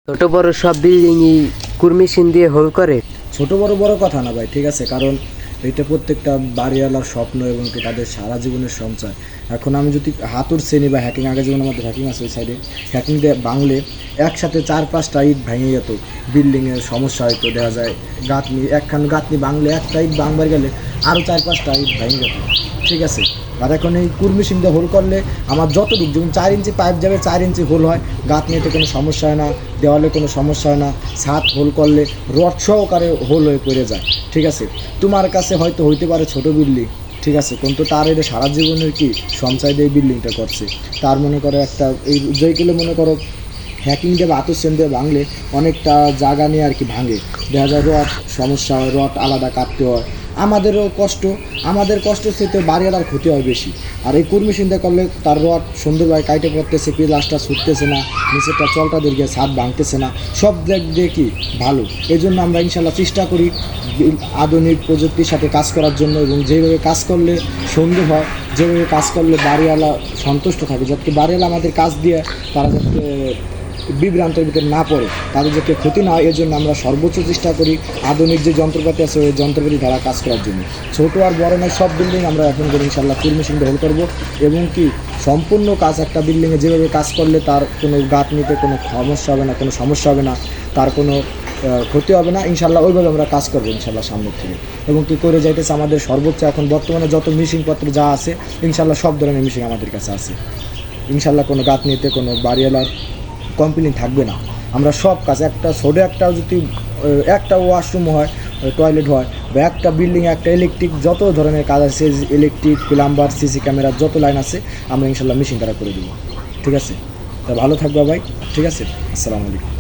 ছোট বড় সব বিল্ডিংই কুর্মিশিন দিয়ে হোল করে। ছোট বড় বড় কথা না ভাই, ঠিক আছে, কারণ এটা প্রত্যেকটা বাড়িওয়ালার স্বপ্ন এবং কি তাদের সারা জীবনের সঞ্চয়। এখন আমি যদি হাতুড় শ্রেণী বা হ্যাকিং, আগে যেমন আমাদের হ্যাকিং আছে ওই সাইডে, হ্যাকিং দিয়ে বাংলে একসাথে 4-5টা ইট ভেঙে যেত, বিল্ডিংয়ের সমস্যা হয়তো, দেখা যায় গাঁথনি একখান গাঁথনি বাংলে একটা ইট বাংবার গেলে আরও 4-5টা ইট ভেঙে যেত, ঠিক আছে। আর এখন এই কুর্মিশিন দিয়ে হোল করলে আমার যতটুকু, যেমন 4 ইঞ্চি পাইপ যাবে 4 ইঞ্চি হোল হয়, গাঁথনিতে কোনো সমস্যা হয় না, দেওয়ালে কোনো সমস্যা হয় না, ছাদ হোল করলে রড সহকারে হোল হয়ে পড়ে যায়, ঠিক আছে। তোমার কাছে হয়তো হইতে পারে ছোট বিল্ডিং, ঠিক আছে, কিন্তু তার এটা সারা জীবনের কি সঞ্চয় দিয়ে বিল্ডিংটা করছে। তার মনে করো একটা এই যেইগুলো মনে করো হ্যাকিং দিয়ে বা আতর সেন দিয়ে ভাঙলে অনেকটা জায়গা নিয়ে আর কি ভাঙে, দেখা যায় রড সমস্যা হয়, রড আলাদা কাটতে হয়, আমাদেরও কষ্ট, আমাদের কষ্টের সাথে বাড়িওয়ালার ক্ষতি হয় বেশি। আর এই কুর্মিশিন দিয়ে করলে তার রড সুন্দরভাবে কাইটে পড়তেছে, পিলাসটা ছুটতেছে না, নিচেরটা চলটা দীর্ঘে ছাদ ভাঙতেছে না, সব দিক দিয়ে কি ভালো। এই জন্য আমরা ইনশাল্লাহ চেষ্টা করি আধুনিক প্রযুক্তির সাথে কাজ করার জন্য, এবং যেভাবে কাজ করলে সুন্দর হয়, যেভাবে কাজ করলে বাড়িওয়ালা সন্তুষ্ট থাকে, যাতে বাড়িওয়ালা আমাদের কাজ দিয়ে তারা যাতে বিভ্রান্তের ভিতরে না পড়ে, তাদের যাতে ক্ষতি না হয়, এর জন্য আমরা সর্বোচ্চ চেষ্টা করি আধুনিক যে যন্ত্রপাতি আছে ওই যন্ত্রপাতি দ্বারা কাজ করার জন্য। ছোটো আর বড় নয়, সব বিল্ডিং আমরা এখন করে ইনশাল্লাহ কুর্মিশিন দিয়ে হোল করবো, এবং কি সম্পূর্ণ কাজ একটা বিল্ডিংয়ে যেভাবে কাজ করলে তার কোনো গাঁথনিতে কোনো সমস্যা হবে না, কোনো সমস্যা হবে না, তার কোনো ক্ষতি হবে না, ইনশাল্লাহ ওইভাবে আমরা কাজ করবো ইনশাল্লাহ সামনের থেকে। এবং কী করে যাইতেছে আমাদের সর্বোচ্চ এখন বর্তমানে যত মেশিনপত্র যা আছে ইনশাল্লাহ সব ধরনের মেশিন আমাদের কাছে আছে, ইনশাল্লাহ কোনো গাঁথনিতে কোনো বাড়িওয়ালার কমপ্লেন থাকবে না। আমরা সব কাজ, একটা ছোটো একটা যদি একটা ওয়াশরুম হয়, টয়লেট হয়, বা একটা বিল্ডিংয়ে একটা ইলেকট্রিক যত ধরনের কাজ আছে, ইলেকট্রিক, প্লাম্বার, সিসি ক্যামেরা যত লাইন আছে আমরা ইনশাল্লাহ মেশিন দ্বারা করে দেবো, ঠিক আছে। তা ভালো থাকবে ভাই, ঠিক আছে, আসসালামু আলাইকুম।